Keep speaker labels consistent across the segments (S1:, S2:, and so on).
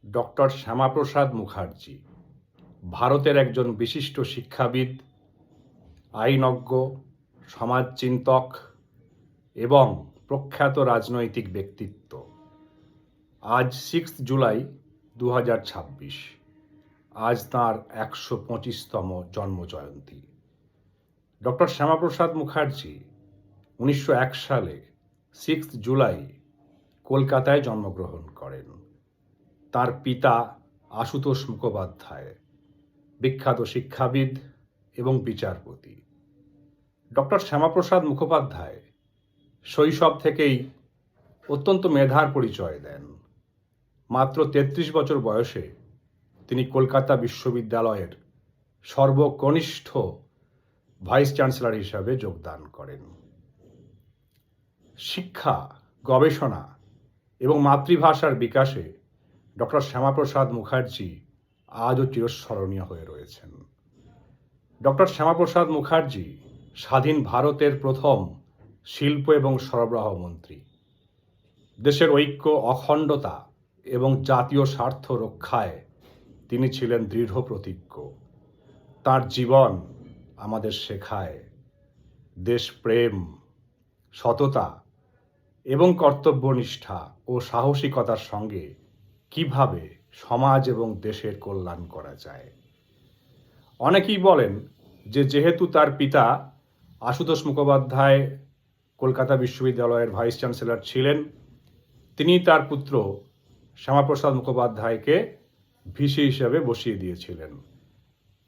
S1: Doctor Shyamaprasad Mukherjee ভারতের একজন বিশিষ্ট শিক্ষাবিদ, আইনজ্ঞ, সমাজচিন্তক এবং প্রখ্যাত রাজনৈতিক ব্যক্তিত্ব। আজ 6 জুলাই 2026। আজ তাঁর 125তম জন্মজয়ন্তী। ডক্টর শ্যামাপ্রসাদ মুখার্জি 1901 সালে 6 জুলাই কলকাতায় জন্মগ্রহণ করেন। তার পিতা আশুতোষ মুখোপাধ্যায় বিখ্যাত শিক্ষাবিদ এবং বিচারপতি। ডক্টর শ্যামাপ্রসাদ মুখোপাধ্যায় শৈশব থেকেই অত্যন্ত মেধার পরিচয় দেন। মাত্র 33 বছর বয়সে তিনি কলকাতা বিশ্ববিদ্যালয়ের সর্বকনিষ্ঠ ভাইস চ্যান্সেলর হিসাবে যোগদান করেন। শিক্ষা, গবেষণা এবং মাতৃভাষার বিকাশে ডক্টর শ্যামাপ্রসাদ মুখার্জি আজও চিরস্মরণীয় হয়ে রয়েছেন। ডক্টর শ্যামাপ্রসাদ মুখার্জি স্বাধীন ভারতের প্রথম শিল্প এবং সরবরাহ মন্ত্রী। দেশের ঐক্য, অখণ্ডতা এবং জাতীয় স্বার্থ রক্ষায় তিনি ছিলেন দৃঢ় প্রতিজ্ঞ। তাঁর জীবন আমাদের শেখায় দেশপ্রেম, সততা এবং কর্তব্যনিষ্ঠা ও সাহসিকতার সঙ্গে কিভাবে সমাজ এবং দেশের কল্যাণ করা যায়। অনেকেই বলেন যে যেহেতু তার পিতা আশুতোষ মুখোপাধ্যায় কলকাতা বিশ্ববিদ্যালয়ের ভাইস চ্যান্সেলর ছিলেন, তিনি তার পুত্র শ্যামাপ্রসাদ মুখোপাধ্যায়কে ভিসি হিসেবে বসিয়ে দিয়েছিলেন।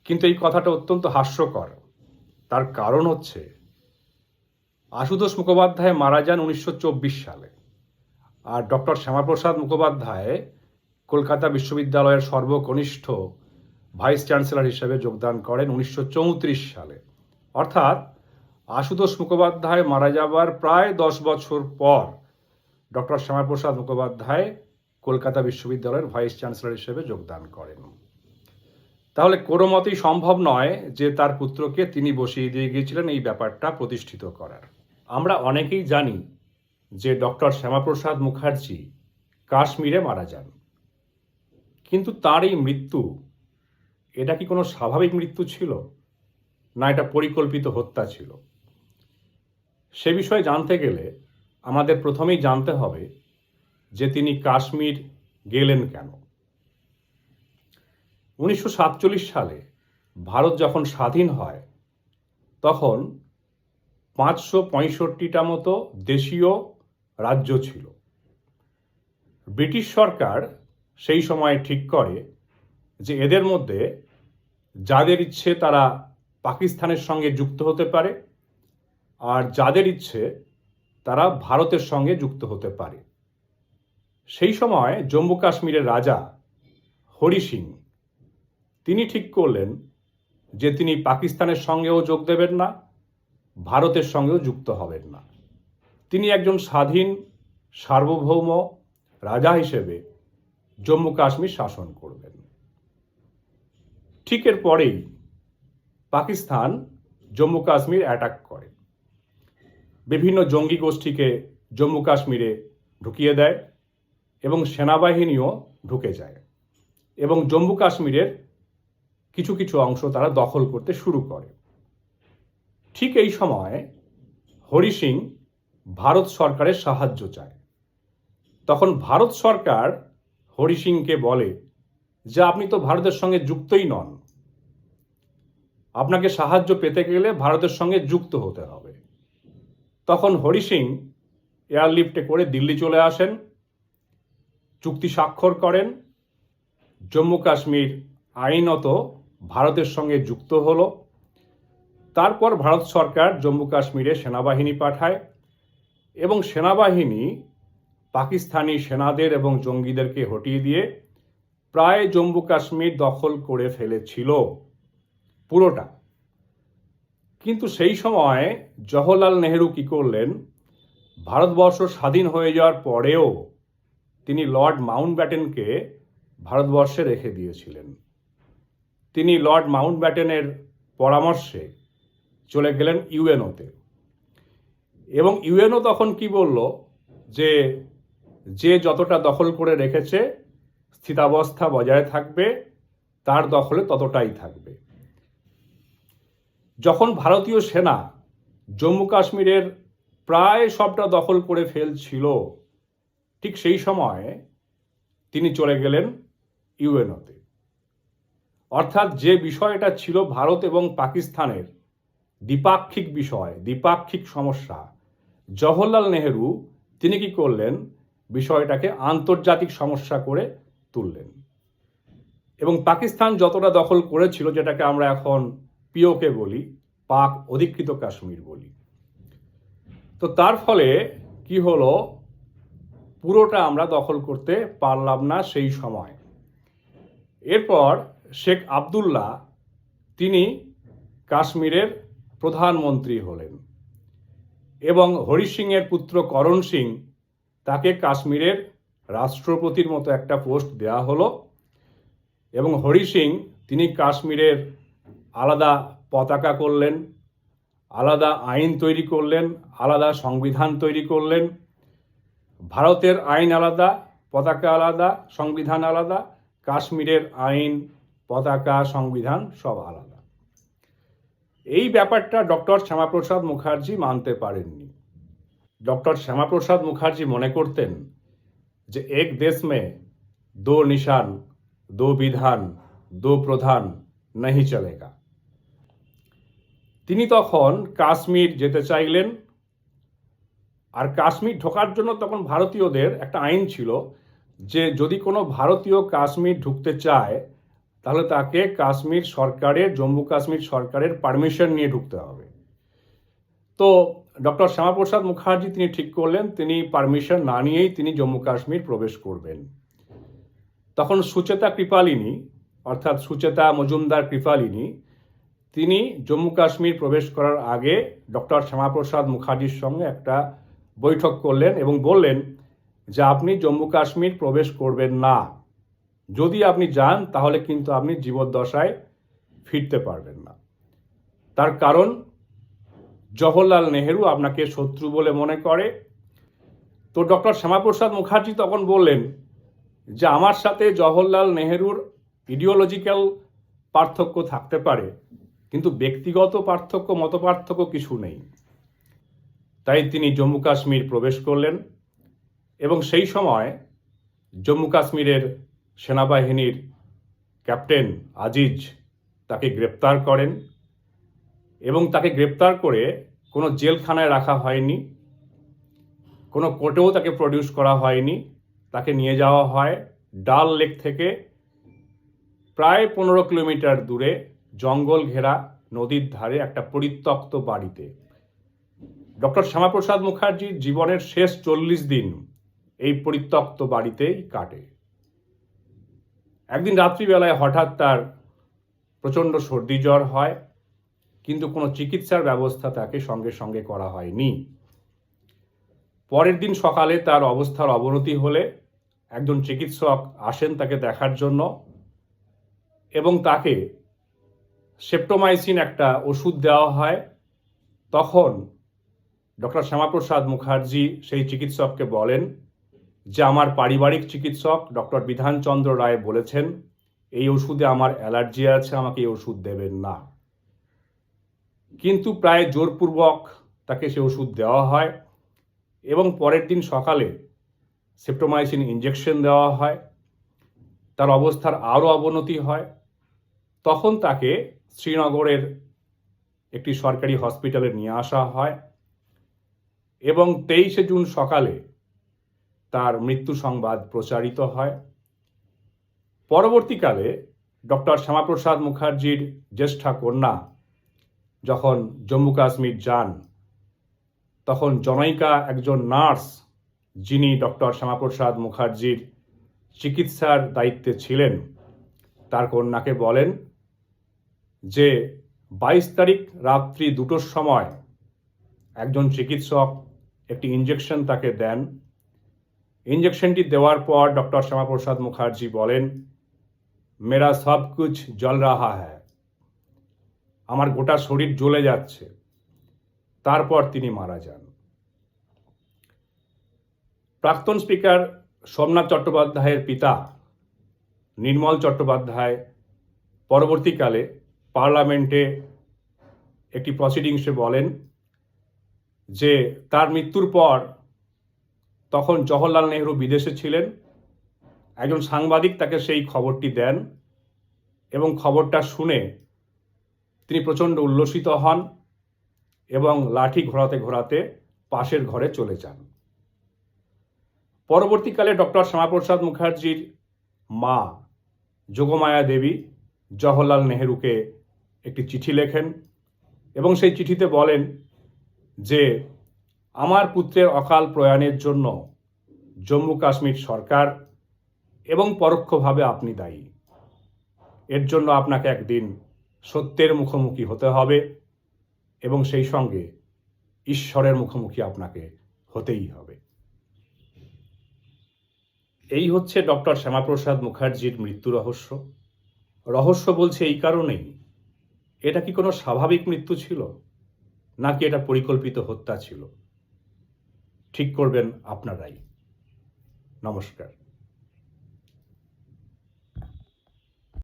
S1: কিন্তু এই কথাটা অত্যন্ত হাস্যকর। তার কারণ হচ্ছে আশুতোষ মুখোপাধ্যায় মারা যান 1924 সালে, আর ডক্টর শ্যামাপ্রসাদ মুখোপাধ্যায় কলকাতা বিশ্ববিদ্যালয়ের সর্বকনিষ্ঠ ভাইস চ্যান্সেলর হিসেবে যোগদান করেন 1934 সালে। অর্থাৎ আশুতোষ মুখোপাধ্যায় মারা যাবার প্রায় 10 বছর পর ডক্টর শ্যামাপ্রসাদ মুখোপাধ্যায় কলকাতা বিশ্ববিদ্যালয়ের ভাইস চ্যান্সেলর হিসেবে যোগদান করেন। তাহলে কোনো মতেই সম্ভব নয় যে তার পুত্রকে তিনি বসিয়ে দিয়ে গিয়েছিলেন এই ব্যাপারটা প্রতিষ্ঠিত করার। আমরা অনেকেই জানি যে ডক্টর শ্যামাপ্রসাদ মুখার্জি কাশ্মীরে মারা যান, কিন্তু তার এই মৃত্যু, এটা কি কোনো স্বাভাবিক মৃত্যু ছিল, না এটা পরিকল্পিত হত্যা ছিল? সে বিষয়ে জানতে গেলে আমাদের প্রথমেই জানতে হবে যে তিনি কাশ্মীর গেলেন কেন। 1947 সালে ভারত যখন স্বাধীন হয় তখন 565টা মতো দেশীয় রাজ্য ছিল। ব্রিটিশ সরকার সেই সময় ঠিক করে যে এদের মধ্যে যাদের ইচ্ছে তারা পাকিস্তানের সঙ্গে যুক্ত হতে পারে, আর যাদের ইচ্ছে তারা ভারতের সঙ্গে যুক্ত হতে পারে। সেই সময় জম্মু কাশ্মীরের রাজা হরি সিং তিনি ঠিক করলেন যে তিনি পাকিস্তানের সঙ্গেও যোগ দেবেন না, ভারতের সঙ্গেও যুক্ত হবেন না। তিনি একজন স্বাধীন সার্বভৌম রাজা হিসেবে জম্মু কাশ্মীর শাসন করবেন। ঠিক এর পরেই পাকিস্তান জম্মু কাশ্মীর অ্যাটাক করে, বিভিন্ন জঙ্গি গোষ্ঠীকে জম্মু কাশ্মীরে ঢুকিয়ে দেয় এবং সেনাবাহিনীও ঢুকে যায় এবং জম্মু কাশ্মীরের কিছু কিছু অংশ তারা দখল করতে শুরু করে। ঠিক এই সময় হরি সিং ভারত সরকারের সাহায্য চায়। তখন ভারত সরকার হরি সিংকে বলে যে আপনি তো ভারতের সঙ্গে যুক্তই নন, আপনাকে সাহায্য পেতে গেলে ভারতের সঙ্গে যুক্ত হতে হবে। তখন হরি সিং এয়ারলিফটে করে দিল্লি চলে আসেন, চুক্তি স্বাক্ষর করেন, জম্মু কাশ্মীর আইনত ভারতের সঙ্গে যুক্ত হলো। তারপর ভারত সরকার জম্মু কাশ্মীরে সেনাবাহিনী পাঠায় এবং সেনাবাহিনী পাকিস্তানি সেনাদের এবং জঙ্গিদেরকে হটিয়ে দিয়ে প্রায় জম্মু কাশ্মীর দখল করে ফেলেছিল পুরোটা। কিন্তু সেই সময় জওহরলাল নেহেরু কি করলেন, ভারতবর্ষ স্বাধীন হয়ে যাওয়ার পরেও তিনি লর্ড মাউন্টব্যাটেনকে ভারতবর্ষে রেখে দিয়েছিলেন। তিনি লর্ড মাউন্টব্যাটেনের পরামর্শে চলে গেলেন ইউএনওতে এবং ইউএনও তখন কি বলল যে যে যতটা দখল করে রেখেছে স্থিতাবস্থা বজায় থাকবে, তার দখলে ততটাই থাকবে। যখন ভারতীয় সেনা জম্মু কাশ্মীরের প্রায় সবটা দখল করে ফেলছিল, ঠিক সেই সময় তিনি চলে গেলেন ইউএনওতে। অর্থাৎ যে বিষয়টা ছিল ভারত এবং পাকিস্তানের দ্বিপাক্ষিক বিষয়, দ্বিপাক্ষিক সমস্যা, জওহরলাল নেহেরু তিনি কি করলেন, বিষয়টাকে আন্তর্জাতিক সমস্যা করে তুললেন। এবং পাকিস্তান যতটা দখল করেছিল, যেটাকে আমরা এখন পিওকে বলি, পাক অধিকৃত কাশ্মীর বলি, তো তার ফলে কি হলো, পুরোটা আমরা দখল করতে পারলাম না সেই সময়। এরপর শেখ আবদুল্লাহ তিনি কাশ্মীরের প্রধানমন্ত্রী হলেন এবং হরি সিংয়ের পুত্র করণ সিং তাকে কাশ্মীরের রাষ্ট্রপতির মতো একটা পোস্ট দেওয়া হলো এবং হরি সিং তিনি কাশ্মীরের আলাদা পতাকা করলেন, আলাদা আইন তৈরি করলেন, আলাদা সংবিধান তৈরি করলেন। ভারতের আইন আলাদা, পতাকা আলাদা, সংবিধান আলাদা, কাশ্মীরের আইন, পতাকা, সংবিধান সব আলাদা। এই ব্যাপারটা ডক্টর শ্যামাপ্রসাদ মুখার্জি মানতে পারেননি। ডক্টর শ্যামাপ্রসাদ মুখার্জি মনে করতেন যে এক দেশ মে দো নিশান, দো বিধান, দো প্রধান नहीं চলেগা। তিনি তখন কাশ্মীর যেতে চাইলেন, আর কাশ্মীর ঢোকার জন্য তখন ভারতীয়দের একটা আইন ছিল যে যদি কোনো ভারতীয় কাশ্মীর ঢুকতে চায় তাহলে তাকে কাশ্মীর সরকারের, জম্মু কাশ্মীর সরকারের পারমিশন নিয়ে ঢুকতে হবে। তো ডক্টর শ্যামাপ্রসাদ মুখার্জি তিনি ঠিক করলেন তিনি পারমিশন না নিয়েই তিনি জম্মু কাশ্মীর প্রবেশ করবেন। তখন সুচেতা কৃপালিনী, অর্থাৎ সুচেতা মজুমদার কৃপালিনী, তিনি জম্মু কাশ্মীর প্রবেশ করার আগে ডক্টর শ্যামাপ্রসাদ মুখার্জির সঙ্গে একটা বৈঠক করলেন এবং বললেন যে আপনি জম্মু কাশ্মীর প্রবেশ করবেন না, যদি আপনি যান তাহলে কিন্তু আপনি জীবদ্দশায় ফিরতে পারবেন না। তার কারণ জওহরলাল নেহেরু আপনাকে শত্রু বলে মনে করে। তো ডক্টর শ্যামাপ্রসাদ মুখার্জি তখন বললেন যে আমার সাথে জওহরলাল নেহেরুর ইডিওলজিক্যাল পার্থক্য থাকতে পারে, কিন্তু ব্যক্তিগত পার্থক্য, মত পার্থক্য কিছু নেই। তাই তিনি জম্মু কাশ্মীর প্রবেশ করলেন এবং সেই সময় জম্মু কাশ্মীরের সেনাবাহিনীর ক্যাপ্টেন আজিজ তাকে গ্রেপ্তার করেন এবং তাকে গ্রেপ্তার করে কোনো জেলখানায় রাখা হয়নি, কোনো কোর্টেও তাকে প্রডিউস করা হয়নি। তাকে নিয়ে যাওয়া হয় ডাল লেক থেকে প্রায় 15 কিলোমিটার দূরে জঙ্গল ঘেরা নদীর ধারে একটা পরিত্যক্ত বাড়িতে। ডক্টর শ্যামাপ্রসাদ মুখার্জির জীবনের শেষ 40 দিন এই পরিত্যক্ত বাড়িতেই কাটে। একদিন রাত্রিবেলায় হঠাৎ তার প্রচণ্ড সর্দি জ্বর হয়, কিন্তু কোনো চিকিৎসার ব্যবস্থা তাকে সঙ্গে সঙ্গে করা হয়নি। পরের দিন সকালে তার অবস্থার অবনতি হলে একজন চিকিৎসক আসেন তাকে দেখার জন্য এবং তাকে সেপ্টোমাইসিন একটা ওষুধ দেওয়া হয়। তখন ডক্টর শ্যামাপ্রসাদ মুখার্জি সেই চিকিৎসককে বলেন যে আমার পারিবারিক চিকিৎসক ডক্টর বিধানচন্দ্র রায় বলেছেন এই ওষুধে আমার অ্যালার্জি আছে, আমাকে এই ওষুধ দেবেন না। কিন্তু প্রায় জোরপূর্বক তাকে সে ওষুধ দেওয়া হয় এবং পরের দিন সকালে সেপ্টোমাইসিন ইঞ্জেকশন দেওয়া হয়। তার অবস্থার আরও অবনতি হয়। তখন তাকে শ্রীনগরের একটি সরকারি হসপিটালে নিয়ে আসা হয় এবং 23শে জুন সকালে তার মৃত্যু সংবাদ প্রচারিত হয়। পরবর্তীকালে ডক্টর শ্যামাপ্রসাদ মুখার্জির জ্যেষ্ঠা কন্যা যখন জম্মু কাশ্মীর যান, তখন জনৈকা একজন নার্স যিনি ডক্টর শ্যামাপ্রসাদ মুখার্জির চিকিৎসার দায়িত্বে ছিলেন, তার কন্যাকে বলেন যে 22 তারিখ রাত্রি 2টোর সময় একজন চিকিৎসক একটি ইঞ্জেকশন তাকে দেন। ইঞ্জেকশনটি দেওয়ার পর ডক্টর শ্যামাপ্রসাদ মুখার্জি বলেন মেরা সব কুছ জ্বল রাহা হ্যায়, আমার গোটা শরীর জ্বলে যাচ্ছে। তারপর তিনি মারা যান। প্রাক্তন স্পিকার সোমনাথ চট্টোপাধ্যায়ের পিতা নির্মল চট্টোপাধ্যায় পরবর্তীকালে পার্লামেন্টে একটি প্রসিডিংসে বলেন যে তার মৃত্যুর পর তখন জওহরলাল নেহরু বিদেশে ছিলেন, একজন সাংবাদিক তাকে সেই খবরটি দেন এবং খবরটা শুনে তিনি প্রচণ্ড উল্লসিত হন এবং লাঠি ঘোরাতে ঘোরাতে পাশের ঘরে চলে যান। পরবর্তীকালে ডক্টর শ্যামাপ্রসাদ মুখার্জির মা যোগমায়া দেবী জওহরলাল নেহরুকে একটি চিঠি লেখেন এবং সেই চিঠিতে বলেন যে আমার পুত্রের অকাল প্রয়াণের জন্য জম্মু কাশ্মীর সরকার এবং পরোক্ষভাবে আপনি দায়ী। এর জন্য আপনাকে একদিন সত্যের মুখোমুখি হতে হবে এবং সেই সঙ্গে ঈশ্বরের মুখোমুখি আপনাকে হতেই হবে। এই হচ্ছে ডক্টর শ্যামাপ্রসাদ মুখার্জির মৃত্যু রহস্য। রহস্য বলছে এই কারণেই, এটা কি কোনো স্বাভাবিক মৃত্যু ছিল নাকি এটা পরিকল্পিত হত্যা ছিল? ঠিক করবেন আপনারাই। নমস্কার।